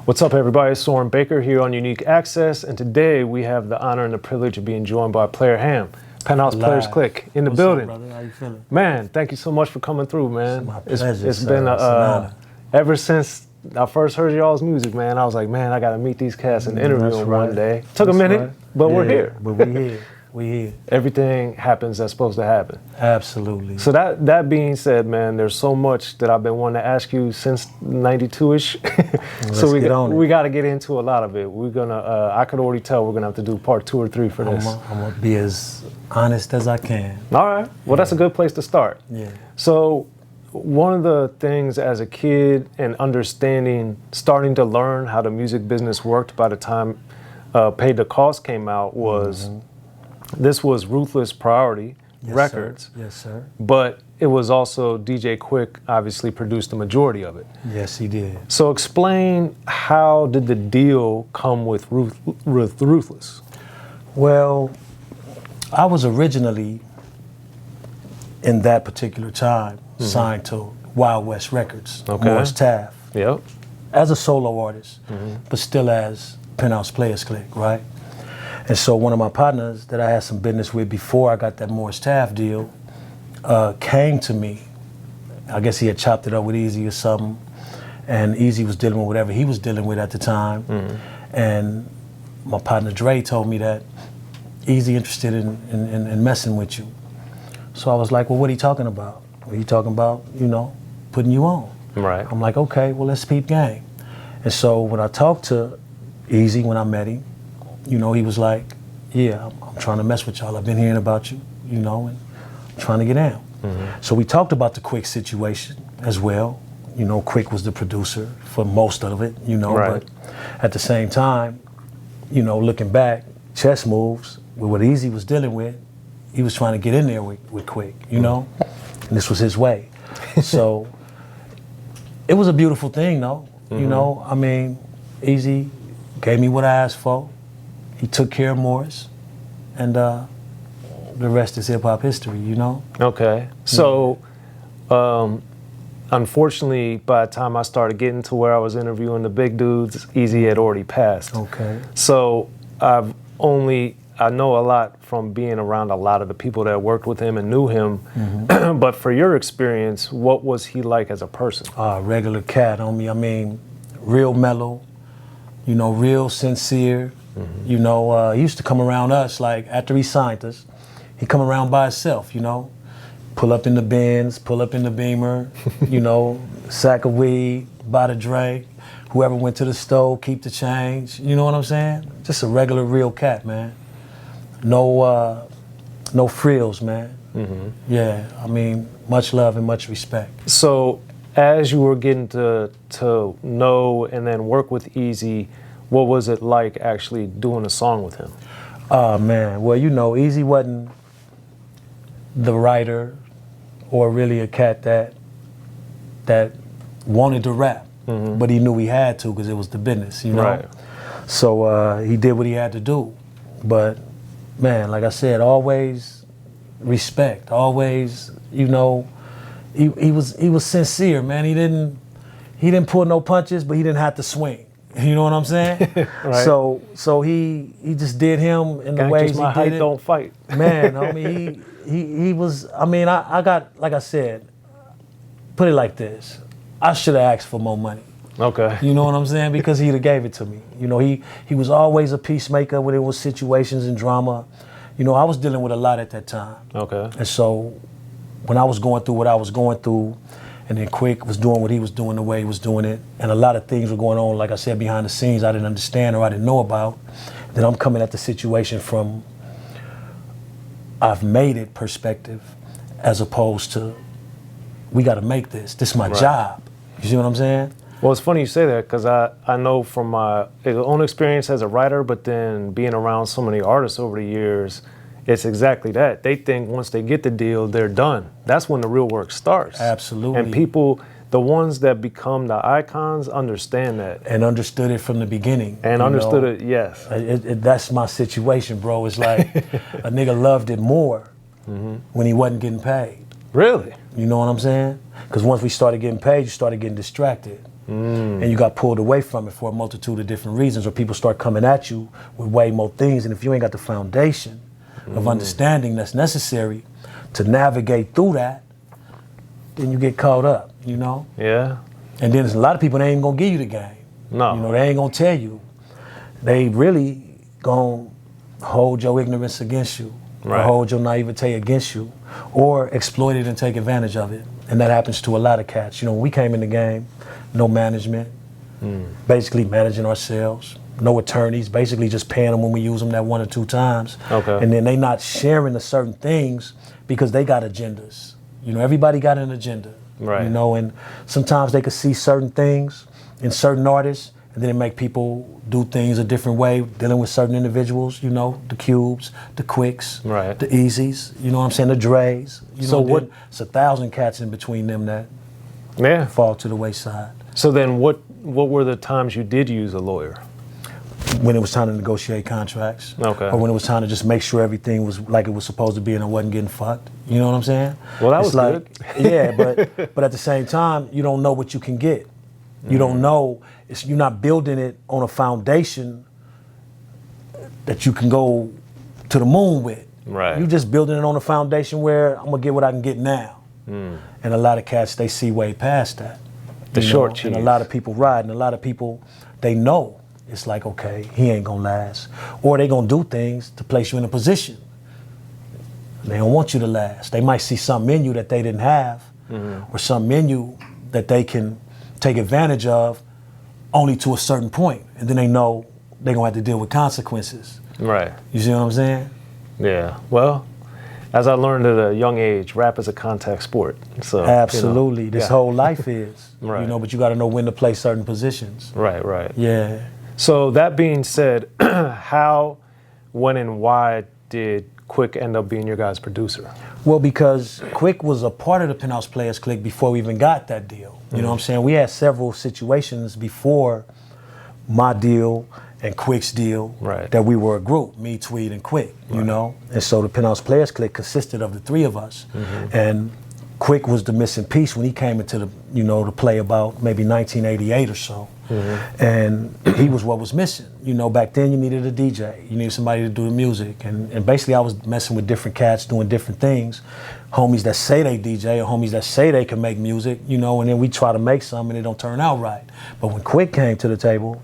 What's up, everybody? It's Soren Baker here on Unique Access, and today we have the honor and the privilege of being joined by Playa Hamm, Penthouse Players Clique, in the building. What's up, brother? How you feeling? Man, thank you so much for coming through, man. It's my pleasure. It's been an honor. ever since I first heard y'all's music, man. I was like, man, I got to meet these cats and interview them one day. Took a minute, but we're here. But we're here. We here. Everything happens that's supposed to happen. Absolutely. So that being said, man, there's so much that I've been wanting to ask you since '92-ish. So we got to get into a lot of it. We're gonna. I could already tell we're gonna have to do part 2 or 3 for this. I'm gonna be as honest as I can. All right. Well, that's a good place to start. Yeah. So, one of the things as a kid and starting to learn how the music business worked by the time Pay the Cost came out was. This was Ruthless Records. Sir. Yes, sir. But it was also DJ Quick obviously produced the majority of it. Yes, he did. So explain, how did the deal come with Ruthless? Well, I was originally, in that particular time, signed to Wild West Records, Morris Taft. Yep. As a solo artist, but still as Penthouse Players Clique, right? And so one of my partners that I had some business with before I got that Morris Taft deal came to me. I guess he had chopped it up with Eazy or something, and Eazy was dealing with whatever he was dealing with at the time. And my partner Dre told me that Eazy interested in messing with you. So I was like, well, what are you talking about? What are you talking about, putting you on? Right. I'm like, okay, well, let's peep game. And so when I talked to Eazy, when I met him, he was like, yeah, I'm trying to mess with y'all. I've been hearing about you, and I'm trying to get down. So we talked about the Quick situation as well. Quick was the producer for most of it, Right. But at the same time, looking back, chess moves with what Eazy was dealing with, he was trying to get in there with Quick, and this was his way. So it was a beautiful thing, though. Eazy gave me what I asked for. He took care of Morris, and the rest is hip-hop history, Okay. So, unfortunately, by the time I started getting to where I was interviewing the big dudes, Eazy had already passed. Okay. So, I know a lot from being around a lot of the people that worked with him and knew him. But for your experience, what was he like as a person? Regular cat, homie. Real mellow, real sincere. He used to come around us, like after he signed us, he'd come around by himself, pull up in the Benz, pull up in the Beamer, sack of weed, buy the drink, whoever went to the store, keep the change, you know what I'm saying? Just a regular real cat, man. No frills, man. Yeah, much love and much respect. So as you were getting to know and then work with Eazy, what was it like actually doing a song with him? Oh, man. Well, Eazy wasn't the writer or really a cat that wanted to rap, but he knew he had to because it was the business, Right. So he did what he had to do. But, man, like I said, always respect, always, he was sincere, man. He didn't pull no punches, but he didn't have to swing. You know what I'm saying? Right. So he just did him in the ways he did it. Don't fight. Man, he was. I got, like I said, put it like this. I should have asked for more money. Okay. You know what I'm saying? Because he'd have gave it to me. He was always a peacemaker when it was situations and drama. I was dealing with a lot at that time. Okay. And so when I was going through what I was going through, and then Quick was doing what he was doing the way he was doing it, and a lot of things were going on, like I said, behind the scenes I didn't understand or I didn't know about. Then I'm coming at the situation from I've made it perspective, as opposed to we got to make this. This is my job. You see what I'm saying? Well, it's funny you say that because I know from my own experience as a writer, but then being around so many artists over the years, it's exactly that. They think once they get the deal, they're done. That's when the real work starts. Absolutely. And people, the ones that become the icons, understand that. And understood it from the beginning. And understood it, yes. That's my situation, bro. It's like a nigga loved it more when he wasn't getting paid. Really? You know what I'm saying? Because once we started getting paid, you started getting distracted. And you got pulled away from it for a multitude of different reasons, or people start coming at you with way more things. And if you ain't got the foundation of understanding that's necessary to navigate through that, then you get caught up, you know? Yeah. And then there's a lot of people that ain't gonna give you the game. No. You know, they ain't gonna tell you. They really gonna hold your ignorance against you, or hold your naivete against you, or exploit it and take advantage of it. And that happens to a lot of cats. You know, when we came in the game, no management, basically managing ourselves, no attorneys, basically just paying them when we use them that 1 or 2 times. Okay. And then they not sharing the certain things because they got agendas. You know, everybody got an agenda. Right. You know, and sometimes they could see certain things in certain artists, and then it make people do things a different way, dealing with certain individuals, you know, the Cubes, the Quicks, the Eazies, you know what I'm saying, the Dre's. You so know, what? It's 1,000 cats in between them that fall to the wayside. So then what were the times you did use a lawyer? When it was time to negotiate contracts. Okay. Or when it was time to just make sure everything was like it was supposed to be and it wasn't getting fucked. You know what I'm saying? Well, that was good. Yeah, but at the same time, you don't know what you can get. You don't know, you're not building it on a foundation that you can go to the moon with. Right. You're just building it on a foundation where I'm gonna get what I can get now. And a lot of cats, they see way past that. The short cheese. And a lot of people ride, and a lot of people, they know. It's like, okay, he ain't gonna last. Or they gonna do things to place you in a position. They don't want you to last. They might see something in you that they didn't have, or something in you that they can take advantage of only to a certain point. And then they know they're gonna have to deal with consequences. Right. You see what I'm saying? Yeah. Well, as I learned at a young age, rap is a contact sport. So absolutely. You know, this whole life is. Right. You know, but you gotta know when to play certain positions. Right. Yeah. So that being said, how, when, and why did Quick end up being your guys' producer? Well, because Quick was a part of the Penthouse Players Clique before we even got that deal. You know what I'm saying? We had several situations before my deal and Quick's deal that we were a group, me, Tweed, and Quick, you know? And so the Penthouse Players Clique consisted of the 3 of us. And Quick was the missing piece when he came into the, you know, to play about maybe 1988 or so. And he was what was missing. You know, back then you needed a DJ. You needed somebody to do the music. And basically I was messing with different cats, doing different things. Homies that say they DJ or homies that say they can make music, you know, and then we try to make something and it don't turn out right. But when Quick came to the table,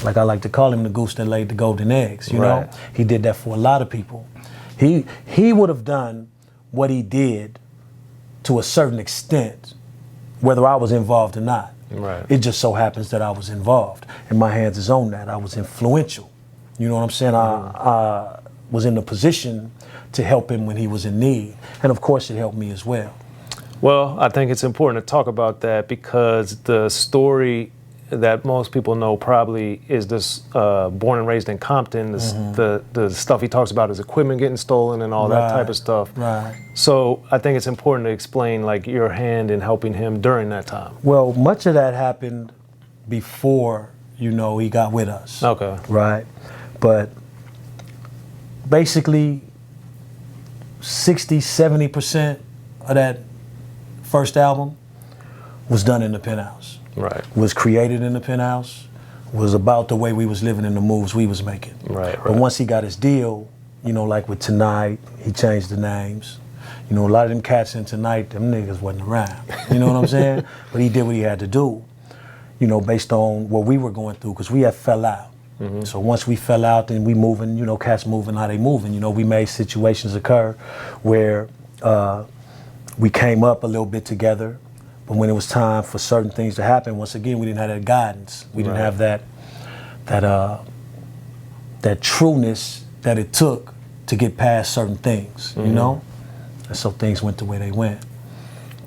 like I like to call him the goose that laid the golden eggs, you know? He did that for a lot of people. He would have done what he did to a certain extent, whether I was involved or not. It just so happens that I was involved, and my hands is on that. I was influential. You know what I'm saying? I was in a position to help him when he was in need, and of course it helped me as well. Well, I think it's important to talk about that because the story that most people know probably is this born and raised in Compton, this, the stuff he talks about, his equipment getting stolen and all that type of stuff. So I think it's important to explain like your hand in helping him during that time. Well, much of that happened before, you know, he got with us. Okay. Right. But basically 60-70% of that first album was done in the Penthouse. Was created in the Penthouse, was about the way we was living and the moves we was making. But once he got his deal, you know, like with Tonight, he changed the names. You know, a lot of them cats in Tonight, them niggas wasn't around. You know what I'm saying? But he did what he had to do, you know, based on what we were going through, because we had fell out. So once we fell out, then we moving, you know, cats moving how they moving. You know, we made situations occur where we came up a little bit together. But when it was time for certain things to happen, once again, we didn't have that guidance. We didn't have that trueness that it took to get past certain things, you know? And so things went the way they went.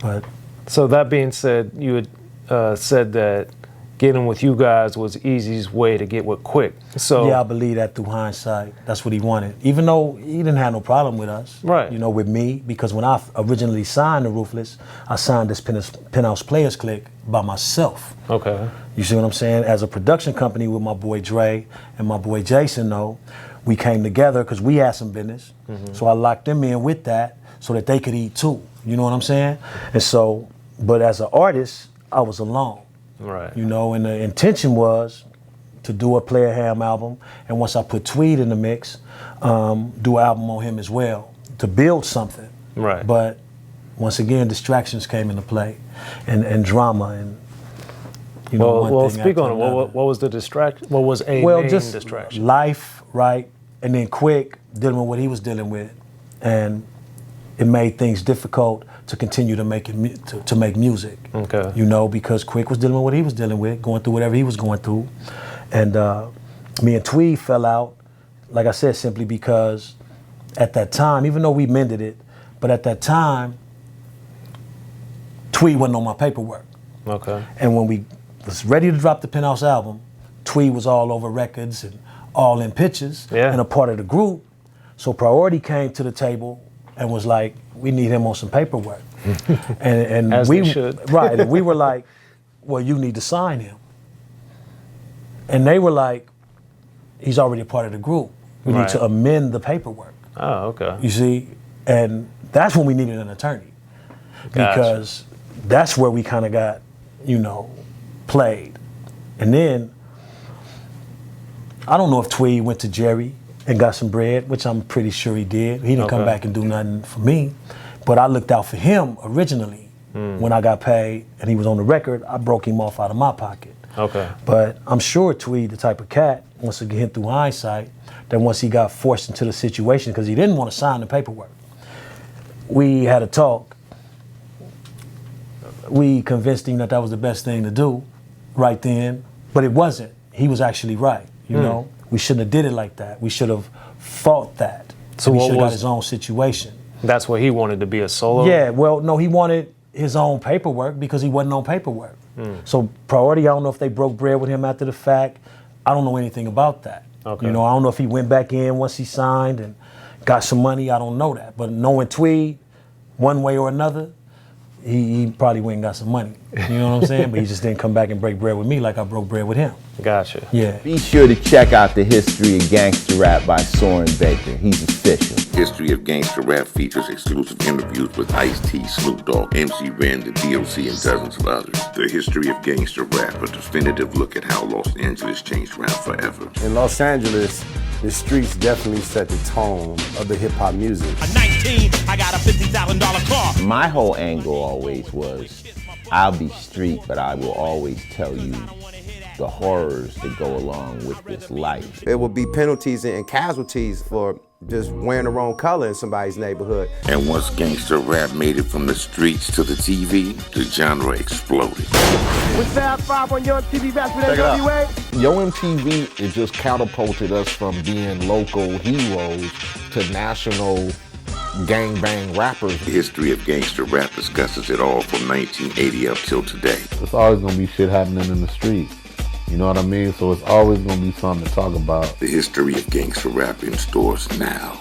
But so that being said, you had said that getting with you guys was Eazy's way to get with Quick. So yeah, I believe that through hindsight. That's what he wanted. Even though he didn't have no problem with us, you know, with me, because when I originally signed to Ruthless, I signed this Penthouse Players Clique by myself. Okay. You see what I'm saying? As a production company with my boy Dre and my boy Jason, though, we came together because we had some business. So I locked them in with that so that they could eat too. You know what I'm saying? And so, but as an artist, I was alone. Right. You know, and the intention was to do a Playa Hamm album, and once I put Tweed in the mix, do an album on him as well, to build something. Right. But once again, distractions came into play, and drama, and you know, well, speak on it. What was the distraction? What was a main just distraction? life, right? And then Quick dealing with what he was dealing with, and it made things difficult to continue to make to make music. Okay. You know, because Quick was dealing with what he was dealing with, going through whatever he was going through, and me and Tweed fell out. Like I said, simply because at that time, even though we mended it, but at that time, Tweed wasn't on my paperwork. Okay. And when we was ready to drop the Penthouse album, Tweed was all over records and all in pictures and a part of the group. So Priority came to the table and was like, we need him on some paperwork. and As we they should. Right, and we were like, well, you need to sign him. And they were like, he's already a part of the group. We need to amend the paperwork. Oh, okay. You see? And that's when we needed an attorney. Because that's where we kind of got, you know, played. And then, I don't know if Tweed went to Jerry and got some bread, which I'm pretty sure he did. He didn't come back and do nothing for me. But I looked out for him originally. When I got paid and he was on the record, I broke him off out of my pocket. Okay. But I'm sure Tweed, the type of cat, once again through hindsight, that once he got forced into the situation, because he didn't want to sign the paperwork, we had a talk. We convinced him that that was the best thing to do right then, but it wasn't. He was actually right, you know? We shouldn't have did it like that. We should have fought that. So he what should have got was his own situation. That's what he wanted to be a solo? Yeah, well, no, he wanted his own paperwork because he wasn't on paperwork. So Priority, I don't know if they broke bread with him after the fact. I don't know anything about that. Okay. You know, I don't know if he went back in once he signed and got some money. I don't know that. But knowing Tweed, one way or another, he probably went and got some money. You know what I'm saying? But he just didn't come back and break bread with me like I broke bread with him. Gotcha. Yeah. Be sure to check out The History of Gangster Rap by Soren Baker. He's official. History of Gangster Rap features exclusive interviews with Ice-T, Snoop Dogg, MC Ren, the D.O.C, and dozens of others. The History of Gangster Rap, a definitive look at how Los Angeles changed rap forever. In Los Angeles, the streets definitely set the tone of the hip-hop music. At 19, I got a $50,000 car. My whole angle always was, I'll be street, but I will always tell you the horrors that go along with this life. There will be penalties and casualties for just wearing the wrong color in somebody's neighborhood. And once gangster rap made it from the streets to the TV, the genre exploded. With Fab 5 on your TV back with NWA. Yo MTV, it just catapulted us from being local heroes to national gangbang rappers. The History of Gangster Rap discusses it all from 1980 up till today. It's always gonna be shit happening in the street. You know what I mean? So it's always gonna be something to talk about. The History of Gangster Rap in stores now.